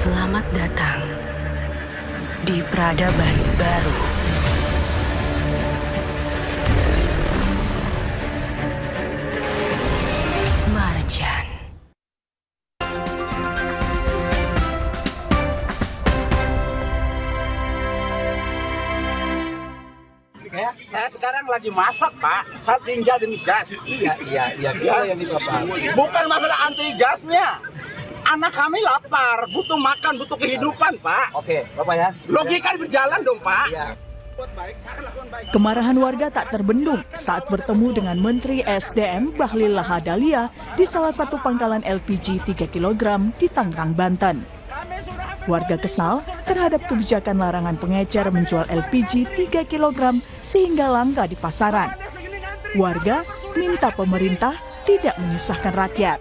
Selamat datang di peradaban baru. Marjan. Saya sekarang lagi masak, Pak. Saya tinggal di gas. Iya, yang itu apa? Bukan masalah antri gasnya. Anak kami lapar, butuh makan, butuh kehidupan, Pak. Oke, Bapak ya. Logika berjalan dong, Pak. Iya. Kemarahan warga tak terbendung saat bertemu dengan Menteri SDM Bahlil Lahadalia di salah satu pangkalan LPG 3 kg di Tangerang, Banten. Warga kesal terhadap kebijakan larangan pengecer menjual LPG 3 kg sehingga langka di pasaran. Warga minta pemerintah tidak menyusahkan rakyat.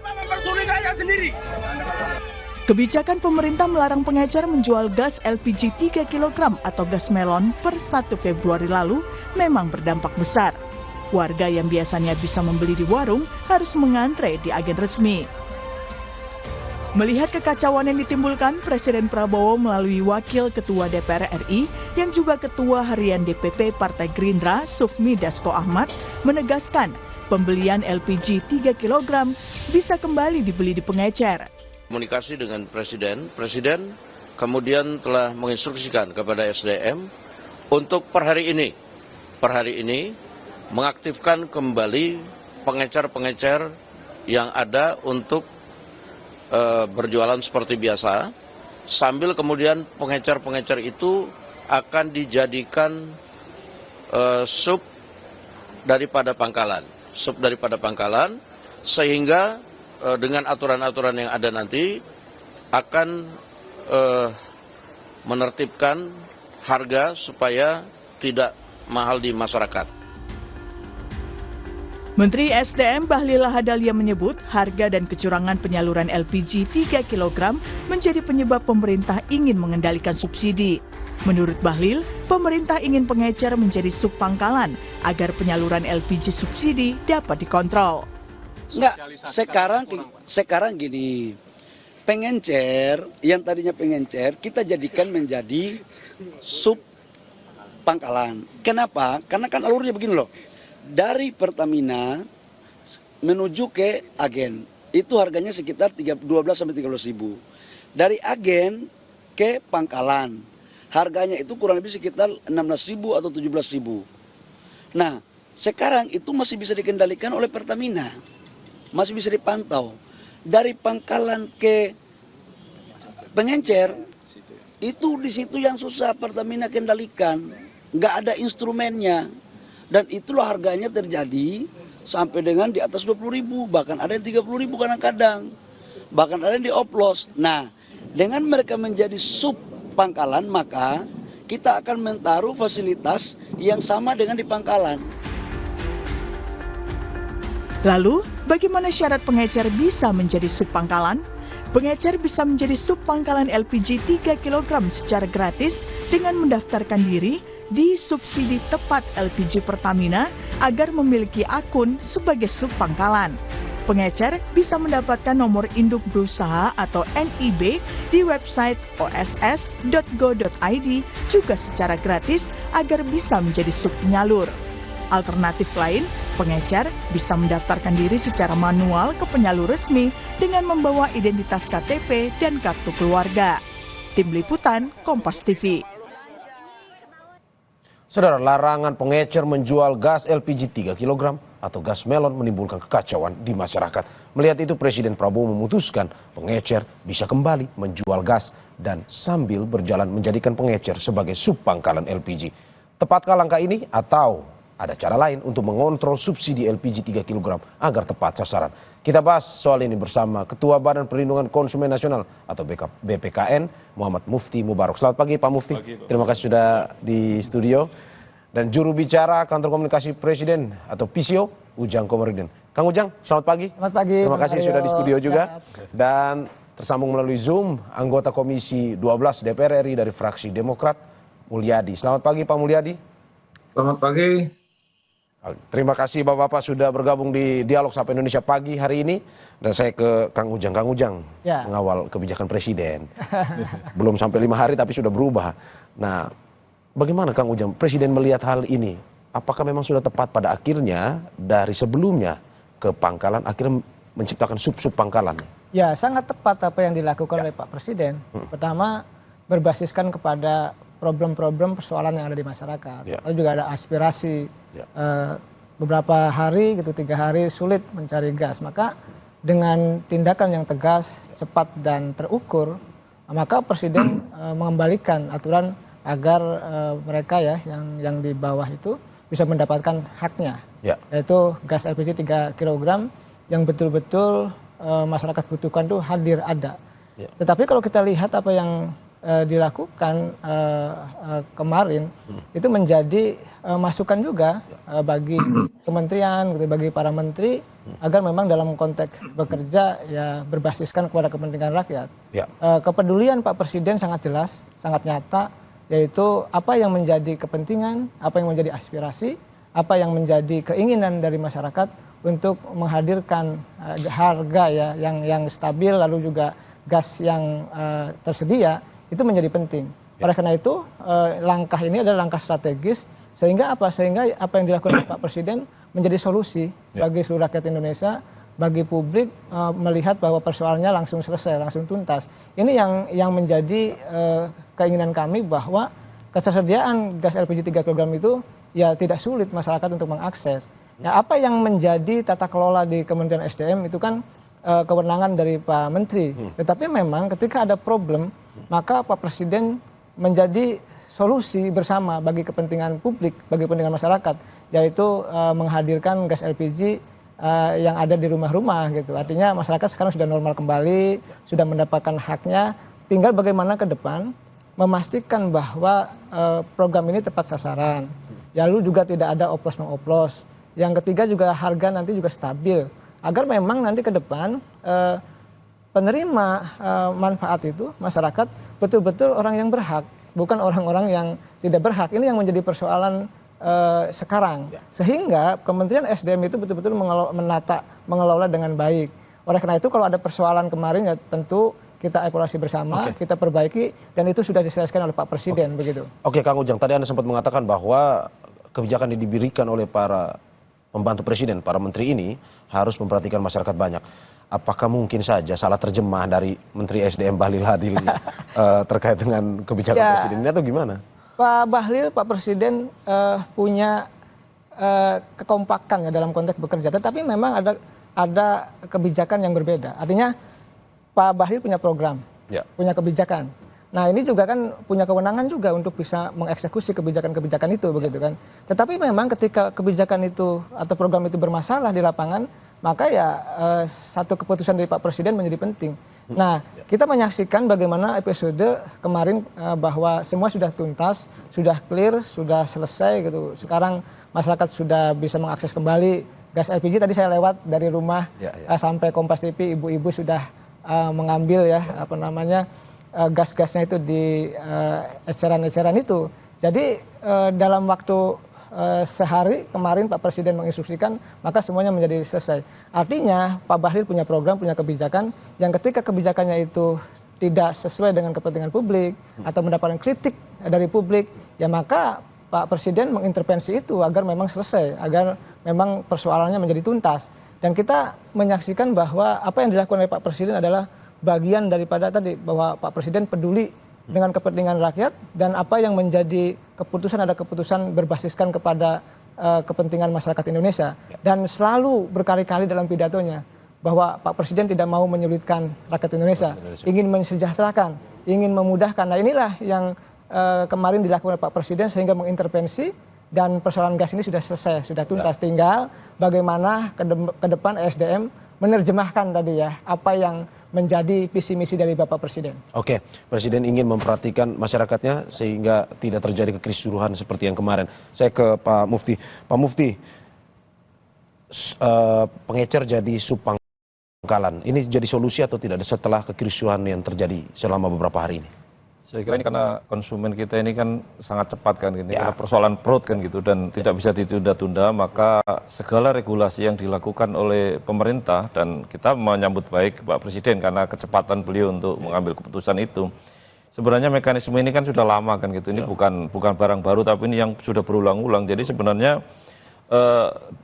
Kebijakan pemerintah melarang pengecer menjual gas LPG 3 kg atau gas melon per 1 Februari lalu memang berdampak besar. Warga yang biasanya bisa membeli di warung harus mengantre di agen resmi. Melihat kekacauan yang ditimbulkan, Presiden Prabowo melalui Wakil Ketua DPR RI yang juga Ketua Harian DPP Partai Gerindra, Sufmi Dasko Ahmad, menegaskan pembelian LPG 3 kg bisa kembali dibeli di pengecer. Komunikasi dengan Presiden kemudian telah menginstruksikan kepada SDM untuk per hari ini mengaktifkan kembali pengecer-pengecer yang ada untuk berjualan seperti biasa, sambil kemudian pengecer-pengecer itu akan dijadikan sub daripada pangkalan, sehingga dengan aturan-aturan yang ada nanti akan menertibkan harga supaya tidak mahal di masyarakat. Menteri SDM Bahlil Lahadalia menyebut harga dan kecurangan penyaluran LPG 3 kg menjadi penyebab pemerintah ingin mengendalikan subsidi. Menurut Bahlil, pemerintah ingin pengecer menjadi sub pangkalan agar penyaluran LPG subsidi dapat dikontrol. Enggak, sekarang gini, pengencer, yang tadinya pengencer, kita jadikan menjadi sub pangkalan. Kenapa? Karena kan alurnya begini loh. Dari Pertamina menuju ke agen, itu harganya sekitar 12-13 ribu. Dari agen ke pangkalan, harganya itu kurang lebih sekitar 16 ribu atau 17 ribu. Nah, sekarang itu masih bisa dikendalikan oleh Pertamina, masih bisa dipantau. Dari pangkalan ke pengencer, itu di situ yang susah Pertamina kendalikan, nggak ada instrumennya. Dan itulah harganya terjadi sampai dengan di atas 20 ribu, bahkan ada yang 30 ribu kadang-kadang. Bahkan ada yang dioplos. Nah, dengan mereka menjadi sub pangkalan, maka kita akan menaruh fasilitas yang sama dengan di pangkalan. Lalu, bagaimana syarat pengecer bisa menjadi sub pangkalan? Pengecer bisa menjadi sub pangkalan LPG 3 kg secara gratis dengan mendaftarkan diri di subsidi tepat LPG Pertamina agar memiliki akun sebagai sub pangkalan. Pengecer bisa mendapatkan nomor induk berusaha atau NIB di website oss.go.id juga secara gratis agar bisa menjadi sub penyalur. Alternatif lain, pengecer bisa mendaftarkan diri secara manual ke penyalur resmi dengan membawa identitas KTP dan kartu keluarga. Tim Liputan, Kompas TV. Saudara, larangan pengecer menjual gas LPG 3 kg atau gas melon menimbulkan kekacauan di masyarakat. Melihat itu, Presiden Prabowo memutuskan pengecer bisa kembali menjual gas dan sambil berjalan menjadikan pengecer sebagai sub pangkalan LPG. Tepatkah langkah ini atau ada cara lain untuk mengontrol subsidi LPG 3 kg agar tepat sasaran? Kita bahas soal ini bersama Ketua Badan Perlindungan Konsumen Nasional atau BPKN, Muhammad Mufti Mubarok. Selamat pagi Pak Mufti. Terima kasih sudah di studio. Dan juru bicara Kantor Komunikasi Presiden atau PCO, Ujang Komarudin. Kang Ujang, selamat pagi. Selamat pagi. Terima kasih sudah di studio juga. Dan tersambung melalui Zoom, anggota Komisi 12 DPR RI dari fraksi Demokrat, Mulyadi. Selamat pagi Pak Mulyadi. Selamat pagi. Terima kasih Bapak-Bapak sudah bergabung di Dialog Sapa Indonesia pagi hari ini. Dan saya ke Kang Ujang. Kang Ujang, Ya. mengawal kebijakan Presiden. Belum sampai 5 hari tapi sudah berubah. Nah, bagaimana Kang Ujang, Presiden melihat hal ini? Apakah memang sudah tepat pada akhirnya dari sebelumnya ke pangkalan, akhirnya menciptakan sub-sub pangkalan? Ya, sangat tepat apa yang dilakukan oleh Pak Presiden. Pertama, berbasiskan kepada problem-problem persoalan yang ada di masyarakat. Ya. Lalu juga ada aspirasi. Ya. Beberapa hari gitu, 3 hari sulit mencari gas. Maka dengan tindakan yang tegas, cepat dan terukur, maka Presiden mengembalikan aturan agar mereka ya yang di bawah itu bisa mendapatkan haknya. Ya. Yaitu gas LPG 3 kg yang betul-betul masyarakat butuhkan itu hadir ada. Ya. Tetapi kalau kita lihat apa yang dilakukan kemarin itu menjadi masukan juga bagi kementerian, gitu, bagi para menteri agar memang dalam konteks bekerja ya berbasiskan kepada kepentingan rakyat. Ya. Kepedulian Pak Presiden sangat jelas, sangat nyata, yaitu apa yang menjadi kepentingan, apa yang menjadi aspirasi, apa yang menjadi keinginan dari masyarakat untuk menghadirkan harga ya yang stabil, lalu juga gas yang tersedia itu menjadi penting. Oleh karena itu langkah ini adalah langkah strategis sehingga apa yang dilakukan oleh Pak Presiden menjadi solusi bagi seluruh rakyat Indonesia, bagi publik melihat bahwa persoalannya langsung selesai, langsung tuntas. Ini yang menjadi keinginan kami bahwa ketersediaan gas LPG 3 kg itu ya tidak sulit masyarakat untuk mengakses. Ya, apa yang menjadi tata kelola di Kementerian SDM itu kan kewenangan dari Pak Menteri. Tetapi memang ketika ada problem, maka Pak Presiden menjadi solusi bersama bagi kepentingan publik, bagi kepentingan masyarakat, yaitu menghadirkan gas LPG yang ada di rumah-rumah gitu. Artinya masyarakat sekarang sudah normal kembali, sudah mendapatkan haknya. Tinggal bagaimana ke depan memastikan bahwa program ini tepat sasaran. Lalu juga tidak ada oplos-mengoplos. Yang ketiga juga harga nanti juga stabil. Agar memang nanti ke depan penerima manfaat itu masyarakat betul-betul orang yang berhak, bukan orang-orang yang tidak berhak. Ini yang menjadi persoalan sekarang. Sehingga Kementerian SDM itu betul-betul mengelola dengan baik. Oleh karena itu kalau ada persoalan kemarin ya tentu kita evaluasi bersama, kita perbaiki, dan itu sudah diselesaikan oleh Pak Presiden begitu. Oke, Kang Ujang, tadi Anda sempat mengatakan bahwa kebijakan yang diberikan oleh para pembantu Presiden, para menteri ini harus memperhatikan masyarakat banyak. Apakah mungkin saja salah terjemah dari Menteri SDM Bahlil Hadil terkait dengan kebijakan Presiden ini atau gimana? Pak Bahlil, Pak Presiden punya kekompakan ya dalam konteks bekerja, tetapi memang ada kebijakan yang berbeda. Artinya Pak Bahlil punya program, punya kebijakan. Nah ini juga kan punya kewenangan juga untuk bisa mengeksekusi kebijakan-kebijakan itu begitu kan. Tetapi memang ketika kebijakan itu atau program itu bermasalah di lapangan, maka ya satu keputusan dari Pak Presiden menjadi penting. Nah kita menyaksikan bagaimana episode kemarin bahwa semua sudah tuntas, sudah clear, sudah selesai gitu. Sekarang masyarakat sudah bisa mengakses kembali gas LPG. Tadi saya lewat dari rumah sampai Kompas TV, ibu-ibu sudah mengambil ya gas-gasnya itu di eceran-eceran itu. Jadi dalam waktu sehari kemarin Pak Presiden menginstruksikan, maka semuanya menjadi selesai. Artinya Pak Bahlil punya program, punya kebijakan yang ketika kebijakannya itu tidak sesuai dengan kepentingan publik atau mendapatkan kritik dari publik, ya maka Pak Presiden mengintervensi itu agar memang selesai, agar memang persoalannya menjadi tuntas. Dan kita menyaksikan bahwa apa yang dilakukan oleh Pak Presiden adalah bagian daripada tadi bahwa Pak Presiden peduli dengan kepentingan rakyat, dan apa yang menjadi keputusan ada keputusan berbasiskan kepada kepentingan masyarakat Indonesia. Dan selalu berkali-kali dalam pidatonya bahwa Pak Presiden tidak mau menyulitkan rakyat Indonesia, ingin mensejahterakan, ingin memudahkan. Nah inilah yang kemarin dilakukan oleh Pak Presiden sehingga mengintervensi, dan persoalan gas ini sudah selesai, sudah tuntas. Tinggal bagaimana ke depan SDM menerjemahkan tadi ya apa yang menjadi visi misi dari Bapak Presiden. Oke, Presiden ingin memperhatikan masyarakatnya sehingga tidak terjadi kekisruhan seperti yang kemarin. Saya ke Pak Mufti. Pak Mufti, pengecer jadi subpangkalan, ini jadi solusi atau tidak setelah kekisruhan yang terjadi selama beberapa hari ini? Saya kira ini karena konsumen kita ini kan sangat cepat kan gini, karena persoalan perut kan gitu dan tidak bisa ditunda-tunda, maka segala regulasi yang dilakukan oleh pemerintah dan kita menyambut baik Pak Presiden karena kecepatan beliau untuk mengambil keputusan itu. Sebenarnya mekanisme ini kan sudah lama kan gitu, ini bukan barang baru tapi ini yang sudah berulang-ulang. Jadi sebenarnya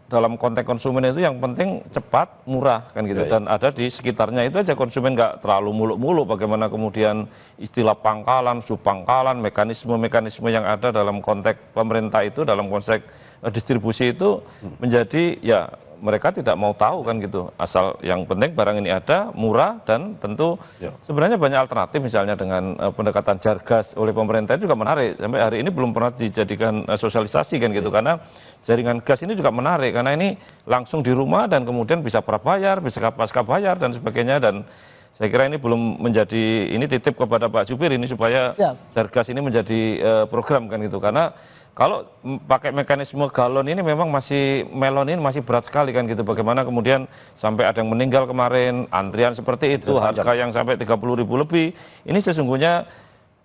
dalam konteks konsumen itu yang penting cepat, murah kan gitu, dan ada di sekitarnya itu aja, konsumen nggak terlalu muluk-muluk. Bagaimana kemudian istilah pangkalan, subpangkalan, mekanisme yang ada dalam konteks pemerintah itu, dalam konteks distribusi itu menjadi ya mereka tidak mau tahu kan gitu, asal yang penting barang ini ada, murah, dan tentu sebenarnya banyak alternatif, misalnya dengan pendekatan Jargas oleh pemerintah juga menarik. Sampai hari ini belum pernah dijadikan sosialisasi kan gitu, karena jaringan gas ini juga menarik karena ini langsung di rumah dan kemudian bisa prabayar, bisa pasca bayar dan sebagainya. Dan saya kira ini belum menjadi, ini titip kepada Pak Jupir ini supaya Jargas ini menjadi program kan gitu, karena kalau pakai mekanisme galon ini memang melon ini masih berat sekali kan gitu. Bagaimana kemudian sampai ada yang meninggal kemarin, antrian seperti itu, harga yang sampai 30.000 lebih. Ini sesungguhnya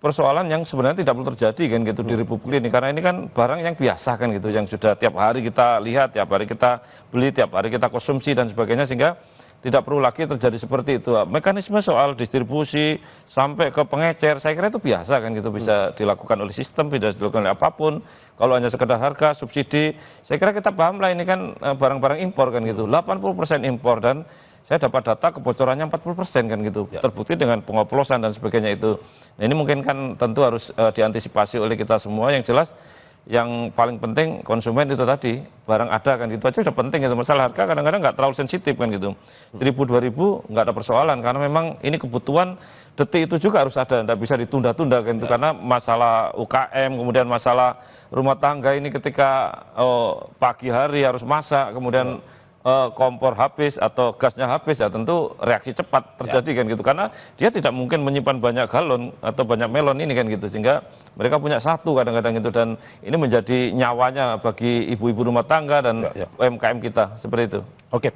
persoalan yang sebenarnya tidak perlu terjadi kan gitu di Republik ini, karena ini kan barang yang biasa kan gitu, yang sudah tiap hari kita lihat, tiap hari kita beli, tiap hari kita konsumsi dan sebagainya, sehingga tidak perlu lagi terjadi seperti itu. Mekanisme soal distribusi sampai ke pengecer, saya kira itu biasa kan gitu, bisa dilakukan oleh sistem, bisa dilakukan oleh apapun. Kalau hanya sekedar harga, subsidi, saya kira kita paham lah, ini kan barang-barang impor kan gitu, 80% impor, dan saya dapat data kebocorannya 40% kan gitu, terbukti dengan pengoplosan dan sebagainya itu. Nah ini mungkin kan tentu harus diantisipasi oleh kita semua. Yang jelas yang paling penting konsumen itu tadi, barang ada kan gitu aja udah penting gitu. Masalah harga kadang-kadang nggak terlalu sensitif kan gitu, 1.000-2.000 nggak ada persoalan, karena memang ini kebutuhan detik itu juga harus ada, nggak bisa ditunda-tunda kan itu, karena masalah UKM, kemudian masalah rumah tangga ini ketika pagi hari harus masak, kemudian kompor habis atau gasnya habis, ya tentu reaksi cepat terjadi kan gitu, karena dia tidak mungkin menyimpan banyak galon atau banyak melon ini kan gitu, sehingga mereka punya satu kadang-kadang itu, dan ini menjadi nyawanya bagi ibu-ibu rumah tangga dan UMKM kita seperti itu. Oke.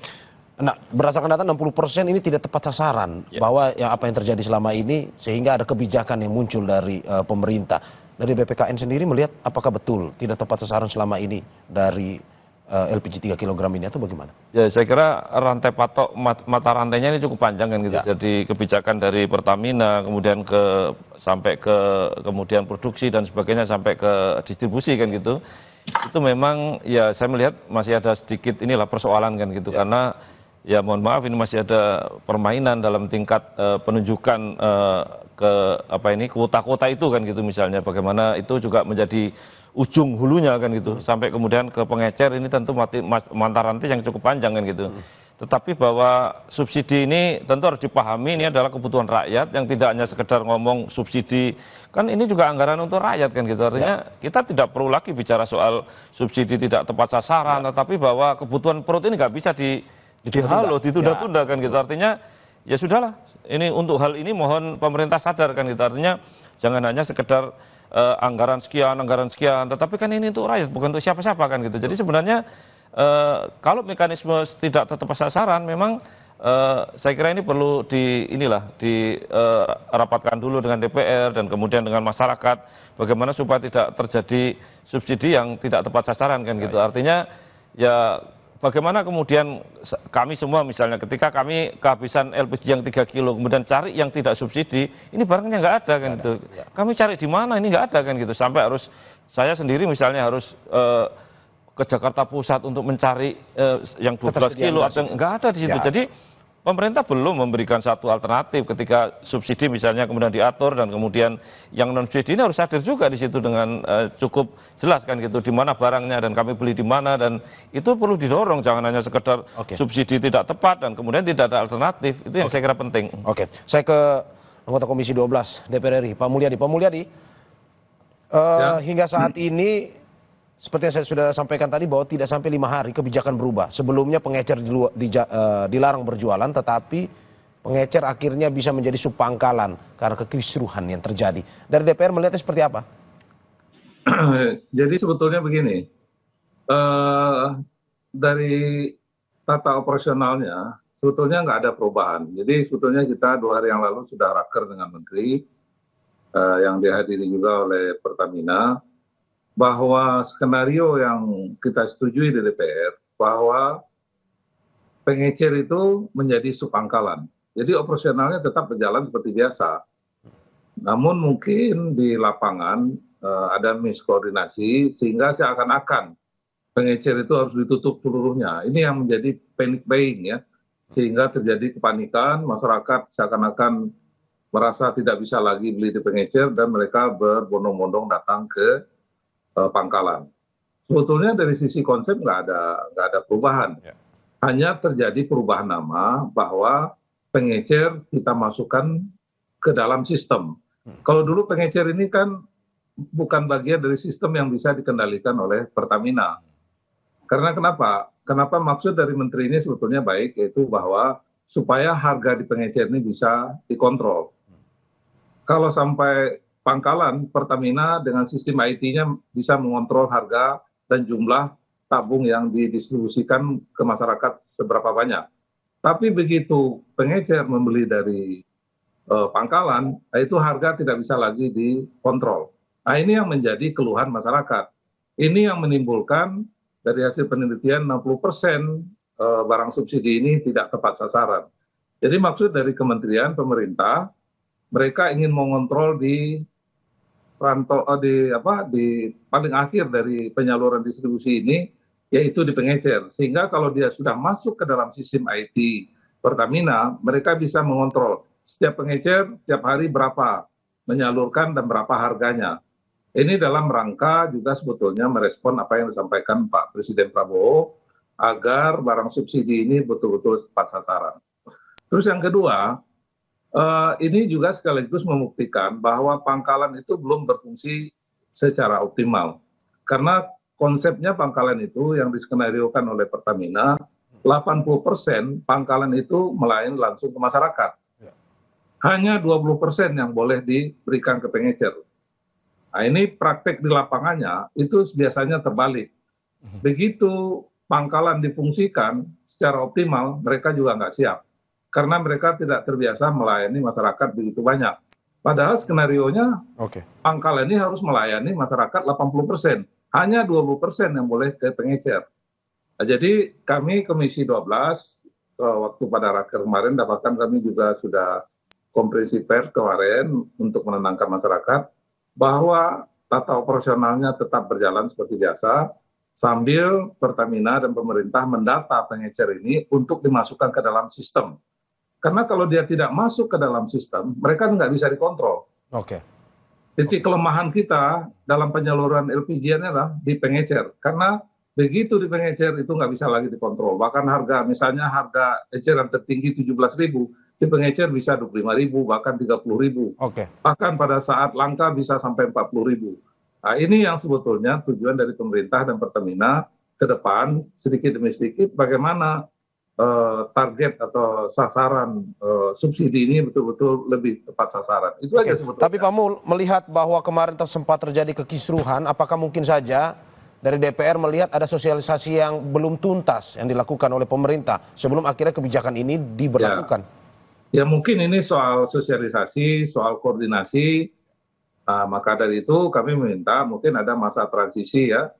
Nah, berdasarkan data 60% ini tidak tepat sasaran, bahwa yang apa yang terjadi selama ini sehingga ada kebijakan yang muncul dari pemerintah. Dari BPKN sendiri melihat apakah betul tidak tepat sasaran selama ini dari LPG 3 kg ini, atau bagaimana? Ya, saya kira rantai patok mata rantainya ini cukup panjang kan gitu. Jadi kebijakan dari Pertamina, kemudian sampai ke kemudian produksi dan sebagainya sampai ke distribusi kan gitu. Itu memang ya saya melihat masih ada sedikit inilah persoalan kan gitu, karena ya mohon maaf ini masih ada permainan dalam tingkat penunjukan ke kuota-kuota itu kan gitu, misalnya bagaimana itu juga menjadi ujung hulunya kan gitu, sampai kemudian ke pengecer, ini tentu mata rantai yang cukup panjang kan gitu. Tetapi bahwa subsidi ini tentu harus dipahami, ini adalah kebutuhan rakyat yang tidak hanya sekedar ngomong subsidi, kan ini juga anggaran untuk rakyat kan gitu. Artinya kita tidak perlu lagi bicara soal subsidi tidak tepat sasaran, tetapi bahwa kebutuhan perut ini nggak bisa ditunda-tunda kan gitu. Artinya ya sudahlah, ini untuk hal ini mohon pemerintah sadar kan gitu. Artinya jangan hanya sekedar anggaran sekian, tetapi kan ini untuk rakyat, bukan untuk siapa-siapa kan gitu. Jadi sebenarnya kalau mekanisme tidak tepat sasaran, memang saya kira ini perlu dirapatkan dulu dengan DPR dan kemudian dengan masyarakat, bagaimana supaya tidak terjadi subsidi yang tidak tepat sasaran kan gitu. Artinya ya bagaimana kemudian kami semua misalnya ketika kami kehabisan LPG yang 3 kilo, kemudian cari yang tidak subsidi, ini barangnya nggak ada kan gitu. Kami cari di mana, ini nggak ada kan gitu. Sampai harus saya sendiri misalnya harus ke Jakarta Pusat untuk mencari yang 12 kilo, atau nggak ada di situ. Jadi pemerintah belum memberikan satu alternatif ketika subsidi misalnya kemudian diatur, dan kemudian yang non subsidi ini harus hadir juga di situ dengan cukup jelas kan gitu, di mana barangnya dan kami beli di mana, dan itu perlu didorong, jangan hanya sekedar subsidi tidak tepat dan kemudian tidak ada alternatif. Itu yang saya kira penting. Oke, saya ke anggota Komisi 12 DPR RI, Pak Mulyadi. Pak Mulyadi, hingga saat ini seperti yang saya sudah sampaikan tadi, bahwa tidak sampai 5 hari kebijakan berubah. Sebelumnya pengecer dilarang berjualan, tetapi pengecer akhirnya bisa menjadi subpangkalan karena kekisruhan yang terjadi. Dari DPR melihatnya seperti apa? Jadi sebetulnya begini, dari tata operasionalnya sebetulnya nggak ada perubahan. Jadi sebetulnya kita 2 hari yang lalu sudah raker dengan Menteri, yang dihadiri juga oleh Pertamina, bahwa skenario yang kita setujui di DPR bahwa pengecer itu menjadi subpangkalan. Jadi operasionalnya tetap berjalan seperti biasa. Namun mungkin di lapangan ada miskoordinasi sehingga seakan-akan pengecer itu harus ditutup seluruhnya. Ini yang menjadi panic buying ya. Sehingga terjadi kepanikan, masyarakat seakan-akan merasa tidak bisa lagi beli di pengecer dan mereka berbondong-bondong datang ke pangkalan. Sebetulnya dari sisi konsep nggak ada perubahan. Hanya terjadi perubahan nama bahwa pengecer kita masukkan ke dalam sistem. Kalau dulu pengecer ini kan bukan bagian dari sistem yang bisa dikendalikan oleh Pertamina. Karena kenapa? Kenapa maksud dari menteri ini sebetulnya baik, yaitu bahwa supaya harga di pengecer ini bisa dikontrol. Kalau sampai pangkalan, Pertamina dengan sistem IT-nya bisa mengontrol harga dan jumlah tabung yang didistribusikan ke masyarakat seberapa banyak. Tapi begitu pengecer membeli dari pangkalan, itu harga tidak bisa lagi dikontrol. Nah ini yang menjadi keluhan masyarakat. Ini yang menimbulkan dari hasil penelitian 60% barang subsidi ini tidak tepat sasaran. Jadi maksud dari kementerian, pemerintah, mereka ingin mengontrol di paling akhir dari penyaluran distribusi ini, yaitu di pengecer. Sehingga kalau dia sudah masuk ke dalam sistem IT Pertamina, mereka bisa mengontrol setiap pengecer tiap hari berapa menyalurkan dan berapa harganya. Ini dalam rangka juga sebetulnya merespon apa yang disampaikan Pak Presiden Prabowo agar barang subsidi ini betul-betul tepat sasaran. Terus yang kedua, ini juga sekaligus membuktikan bahwa pangkalan itu belum berfungsi secara optimal. Karena konsepnya pangkalan itu yang diskenariokan oleh Pertamina, 80% pangkalan itu melayani langsung ke masyarakat. Hanya 20% yang boleh diberikan ke pengecer. Nah ini praktek di lapangannya itu biasanya terbalik. Begitu pangkalan difungsikan secara optimal, mereka juga nggak siap. Karena mereka tidak terbiasa melayani masyarakat begitu banyak. Padahal skenarionya pangkalan ini harus melayani masyarakat 80%. Hanya 20% yang boleh ke pengecer. Nah, jadi kami Komisi 12, waktu pada raker kemarin, dapatkan kami juga sudah konferensi pers kemarin untuk menenangkan masyarakat, bahwa tata operasionalnya tetap berjalan seperti biasa, sambil Pertamina dan pemerintah mendata pengecer ini untuk dimasukkan ke dalam sistem. Karena kalau dia tidak masuk ke dalam sistem, mereka nggak bisa dikontrol. Titik kelemahan kita dalam penyaluran LPG adalah di pengecer. Karena begitu di pengecer itu nggak bisa lagi dikontrol. Bahkan harga, misalnya harga eceran tertinggi 17.000, di pengecer bisa 25.000, bahkan 30.000. Bahkan pada saat langka bisa sampai 40.000. Nah ini yang sebetulnya tujuan dari pemerintah dan Pertamina ke depan, sedikit demi sedikit, bagaimana target atau sasaran subsidi ini betul-betul lebih tepat sasaran. Itu aja sebetulnya. Tapi Pak Mul, melihat bahwa kemarin sempat terjadi kekisruhan, apakah mungkin saja dari DPR melihat ada sosialisasi yang belum tuntas yang dilakukan oleh pemerintah sebelum akhirnya kebijakan ini diberlakukan? Ya mungkin ini soal sosialisasi, soal koordinasi. Maka dari itu kami meminta mungkin ada masa transisi ya.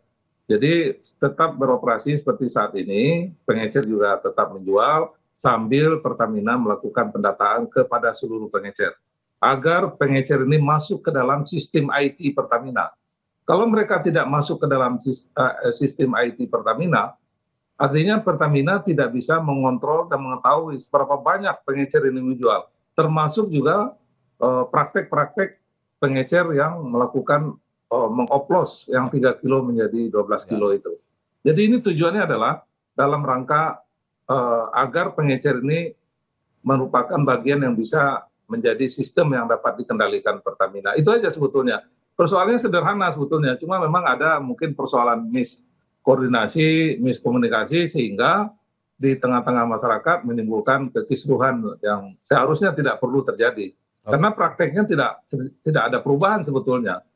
Jadi tetap beroperasi seperti saat ini, pengecer juga tetap menjual sambil Pertamina melakukan pendataan kepada seluruh pengecer. Agar pengecer ini masuk ke dalam sistem IT Pertamina. Kalau mereka tidak masuk ke dalam sistem IT Pertamina, artinya Pertamina tidak bisa mengontrol dan mengetahui seberapa banyak pengecer ini menjual. Termasuk juga praktek-praktek pengecer yang melakukan mengoplos yang 3 kilo menjadi 12 kilo itu. Jadi ini tujuannya adalah dalam rangka agar pengecer ini merupakan bagian yang bisa menjadi sistem yang dapat dikendalikan Pertamina. Itu aja sebetulnya. Persoalannya sederhana sebetulnya, cuma memang ada mungkin persoalan miskoordinasi, miskomunikasi sehingga di tengah-tengah masyarakat menimbulkan kekisruhan yang seharusnya tidak perlu terjadi. Karena prakteknya tidak ada perubahan sebetulnya.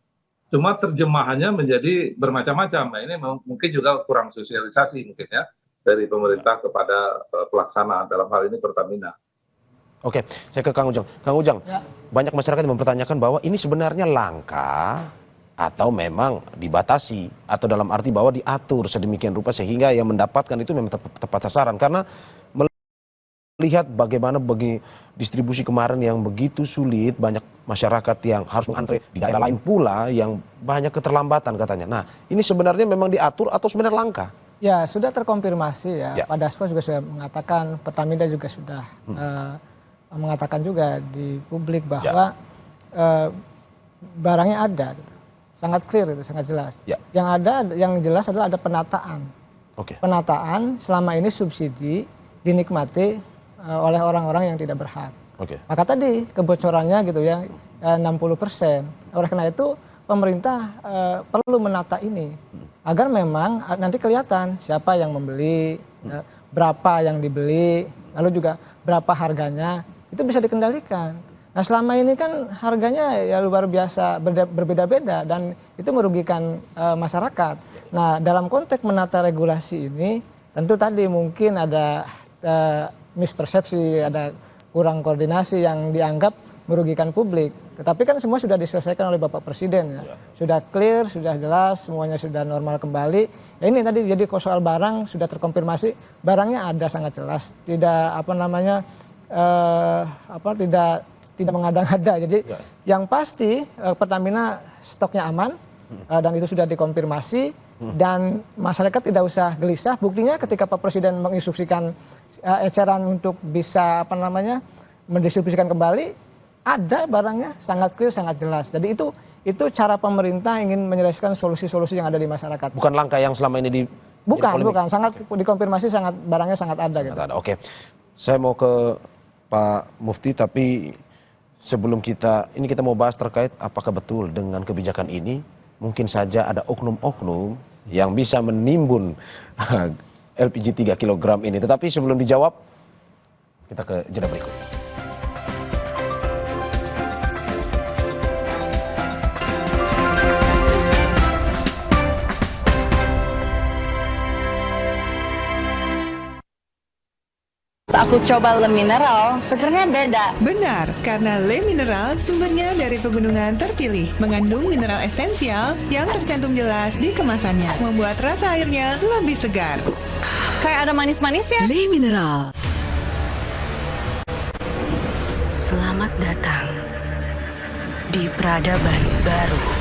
Cuma terjemahannya menjadi bermacam-macam. Nah, ini mungkin juga kurang sosialisasi mungkin ya dari pemerintah kepada pelaksana dalam hal ini Pertamina. Oke, saya ke Kang Ujang. Kang Ujang, banyak masyarakat yang mempertanyakan bahwa ini sebenarnya langka atau memang dibatasi atau dalam arti bahwa diatur sedemikian rupa sehingga yang mendapatkan itu memang tepat sasaran. Karena melihat bagaimana bagi distribusi kemarin yang begitu sulit, banyak masyarakat yang harus mengantre di daerah lain pula yang banyak keterlambatan katanya. Nah, ini sebenarnya memang diatur atau sebenarnya langka? Ya, sudah terkonfirmasi ya. Pak Dasko juga sudah mengatakan, Pertamina juga sudah mengatakan juga di publik bahwa barangnya ada. Gitu. Sangat clear itu, sangat jelas. Yang ada, yang jelas adalah ada penataan. Penataan selama ini subsidi dinikmati oleh orang-orang yang tidak berhak. Maka tadi kebocorannya gitu ya 60%. Oleh karena itu pemerintah perlu menata ini agar memang nanti kelihatan siapa yang membeli, berapa yang dibeli, lalu juga berapa harganya, itu bisa dikendalikan. Nah selama ini kan harganya ya luar biasa berbeda-beda dan itu merugikan masyarakat. Nah dalam konteks menata regulasi ini tentu tadi mungkin ada mispersepsi, ada kurang koordinasi yang dianggap merugikan publik. Tetapi kan semua sudah diselesaikan oleh Bapak Presiden ya. Sudah clear, sudah jelas, semuanya sudah normal kembali. Ya ini tadi jadi soal barang sudah terkonfirmasi, barangnya ada sangat jelas. Tidak tidak mengada-ngada. Jadi yang pasti Pertamina stoknya aman dan itu sudah dikonfirmasi dan masyarakat tidak usah gelisah. Buktinya ketika Pak Presiden menginstruksikan eceran untuk bisa mendistribusikan kembali, ada barangnya sangat clear, sangat jelas. Jadi itu cara pemerintah ingin menyelesaikan solusi-solusi yang ada di masyarakat. Bukan langkah yang selama ini bukan, sangat dikonfirmasi, barangnya sangat ada. Gitu. Oke, saya mau ke Pak Mufti, tapi sebelum kita mau bahas terkait apakah betul dengan kebijakan ini mungkin saja ada oknum-oknum yang bisa menimbun LPG 3 kg ini. Tetapi sebelum dijawab, kita ke jeda berikut. Aku coba Le Mineral, segernya beda. Benar, karena Le Mineral sumbernya dari pegunungan terpilih, mengandung mineral esensial yang tercantum jelas di kemasannya, membuat rasa airnya lebih segar. Kayak ada manis-manisnya. Le Mineral. Selamat datang di peradaban baru.